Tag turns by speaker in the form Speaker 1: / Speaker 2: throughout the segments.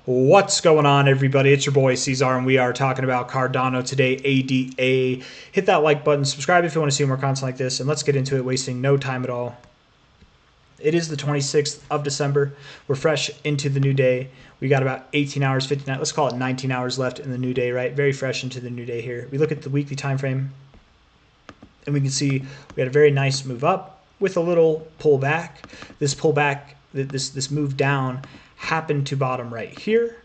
Speaker 1: What's going on, everybody? It's your boy C-Zar, and we are talking about Cardano today, ADA. Hit that like button, subscribe if you want to see more content like this, and let's get into it, wasting no time at all. It is the 26th of December. We're fresh into the new day. We got about 18 hours, 59, let's call it 19 hours left in the new day, right? Very fresh into the new day here. We look at the weekly time frame, and we can see we had a very nice move up with a little pullback. This pullback, this move down, happened to bottom right here,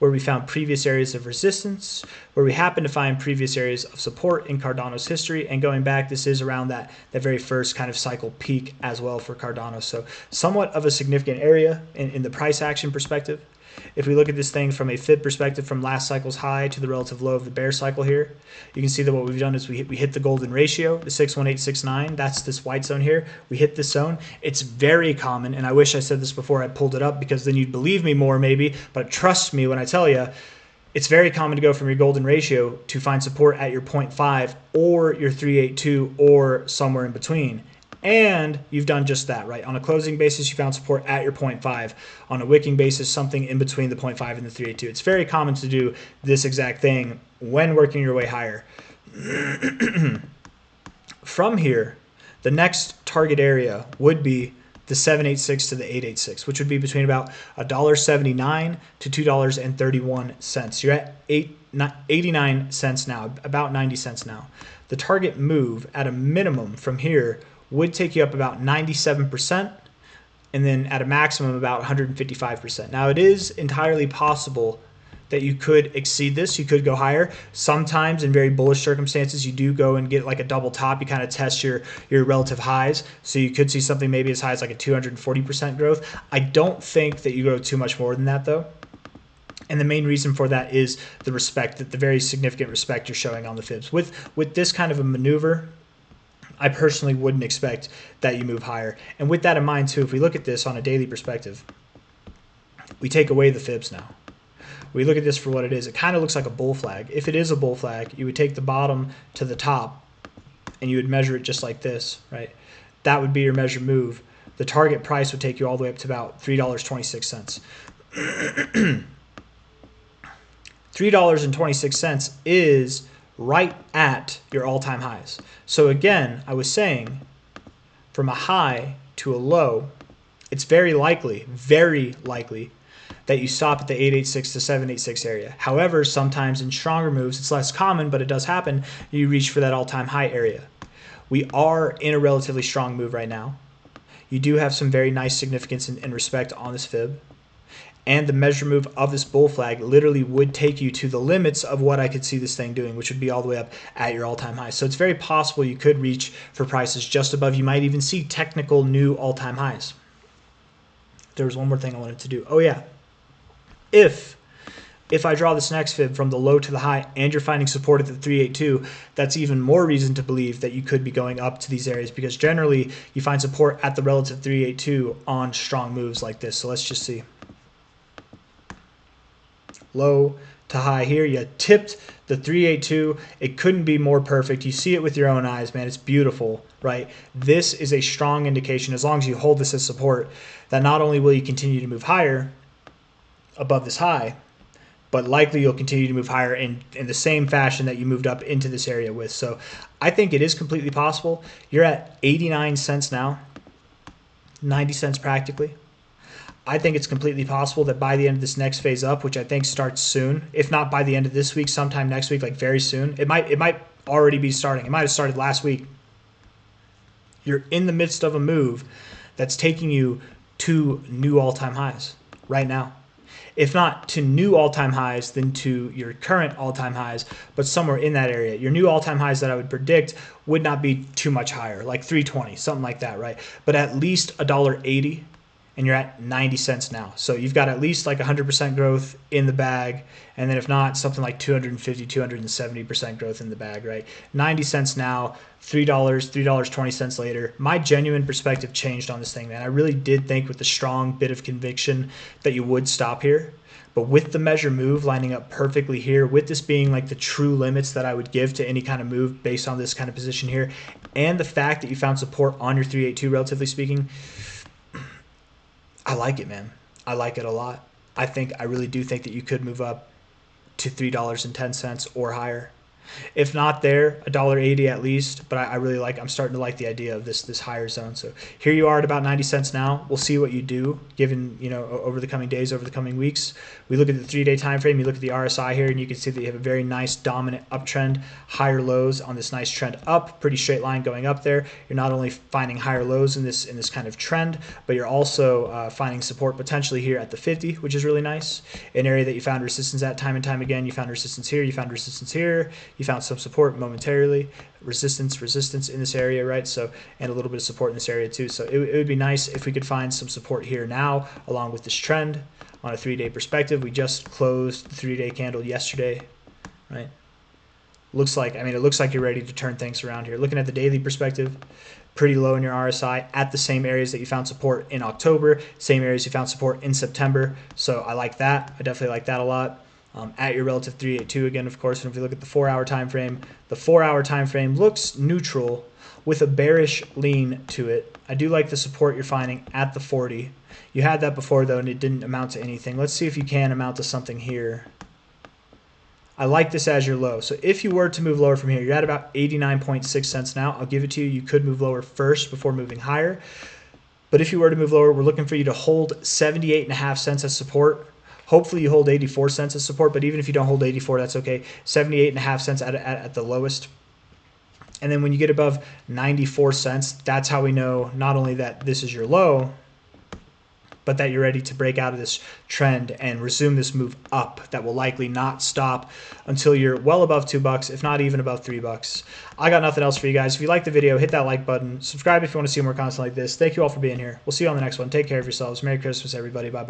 Speaker 1: where we found previous areas of resistance, where we happen to find previous areas of support in Cardano's history. And going back, this is around that very first kind of cycle peak as well for Cardano. So somewhat of a significant area in the price action perspective. If we look at this thing from a fib perspective, from last cycle's high to the relative low of the bear cycle here, you can see that what we've done is we hit the golden ratio, the 61869. That's this white zone here. We hit this zone. It's very common, and I wish I said this before I pulled it up, because then you'd believe me more maybe, but trust me when I tell you, it's very common to go from your golden ratio to find support at your 0.5 or your 382 or somewhere in between. And you've done just that, right? On a closing basis, you found support at your 0.5. On a wicking basis, something in between the 0.5 and the 382. It's very common to do this exact thing when working your way higher. From here, the next target area would be the 786 to the 886, which would be between about $1.79 to $2.31. You're at 89 cents now, about 90 cents now. The target move at a minimum from here would take you up about 97%, and then at a maximum about 155%. Now, it is entirely possible that you could exceed this. You could go higher. Sometimes in very bullish circumstances, you do go and get like a double top. You kind of test your relative highs. So you could see something maybe as high as like a 240% growth. I don't think that you go too much more than that, though. And the main reason for that is the respect, that the very significant respect you're showing on the fibs. With this kind of a maneuver, I personally wouldn't expect that you move higher. And with that in mind too, if we look at this on a daily perspective, we take away the fibs now. We look at this for what it is. It kind of looks like a bull flag. If it is a bull flag, you would take the bottom to the top and you would measure it just like this, right? That would be your measure move. The target price would take you all the way up to about $3.26. $3.26 is right at your all-time highs. So again, I was saying, from a high to a low, it's very likely that you stop at the 886 to 786 area. However, sometimes in stronger moves, it's less common, but it does happen, you reach for that all-time high area. We are in a relatively strong move right now. You do have some very nice significance and respect on this fib. And the measure move of this bull flag literally would take you to the limits of what I could see this thing doing, which would be all the way up at your all-time high. So it's very possible you could reach for prices just above. You might even see technical new all-time highs. There was one more thing I wanted to do. Oh yeah, if I draw this next fib from the low to the high and you're finding support at the 382, that's even more reason to believe that you could be going up to these areas, because generally you find support at the relative 382 on strong moves like this. So let's just see. Low to high here, you tipped the 382. It couldn't be more perfect. You see it with your own eyes, man. It's beautiful, right? This is a strong indication, as long as you hold this as support, that not only will you continue to move higher above this high, but likely you'll continue to move higher in the same fashion that you moved up into this area with. So I think it is completely possible. You're at 89 cents now, 90 cents practically. I think it's completely possible that by the end of this next phase up, which I think starts soon, if not by the end of this week, sometime next week, like very soon, it might already be starting. It might have started last week. You're in the midst of a move that's taking you to new all-time highs right now. If not to new all-time highs, then to your current all-time highs, but somewhere in that area. Your new all-time highs that I would predict would not be too much higher, like 320, something like that, right? But at least $1.80. And you're at 90 cents now. So you've got at least like 100% growth in the bag. And then if not, something like 250, 270% growth in the bag, right? 90 cents now, $3.20 later. My genuine perspective changed on this thing, man. I really did think with a strong bit of conviction that you would stop here. But with the measure move lining up perfectly here, with this being like the true limits that I would give to any kind of move based on this kind of position here, and the fact that you found support on your 382, relatively speaking, I like it, man. I like it a lot. I really do think that you could move up to $3.10 or higher. If not there, $1.80 at least. But I really like. I'm starting to like the idea of this higher zone. So here you are at about 90 cents now. We'll see what you do, given over the coming days, over the coming weeks. We look at the 3-day time frame. You look at the RSI here, and you can see that you have a very nice dominant uptrend, higher lows on this nice trend up, pretty straight line going up there. You're not only finding higher lows in this kind of trend, but you're also finding support potentially here at the 50, which is really nice. An area that you found resistance at time and time again. You found resistance here. You found resistance here. You found some support momentarily, resistance in this area, right? So, and a little bit of support in this area too. So it would be nice if we could find some support here now, along with this trend on a 3-day perspective. We just closed the 3-day candle yesterday, right? Looks like, it looks like you're ready to turn things around here. Looking at the daily perspective, pretty low in your RSI at the same areas that you found support in October, same areas you found support in September. So I like that. I definitely like that a lot. At your relative 382 again, of course. And if we look at the 4-hour time frame, the 4-hour time frame looks neutral with a bearish lean to it. I do like the support you're finding at the 40. You had that before though, and it didn't amount to anything. Let's see if you can amount to something here. I like this as your low. So if you were to move lower from here, you're at about 89.6 cents now. I'll give it to you. You could move lower first before moving higher. But if you were to move lower, we're looking for you to hold 78.5 cents as support. Hopefully you hold 84 cents as support, but even if you don't hold 84, that's okay. 78.5 cents at the lowest. And then when you get above 94 cents, that's how we know not only that this is your low, but that you're ready to break out of this trend and resume this move up that will likely not stop until you're well above $2, if not even above $3. I got nothing else for you guys. If you like the video, hit that like button. Subscribe if you want to see more content like this. Thank you all for being here. We'll see you on the next one. Take care of yourselves. Merry Christmas, everybody. Bye-bye.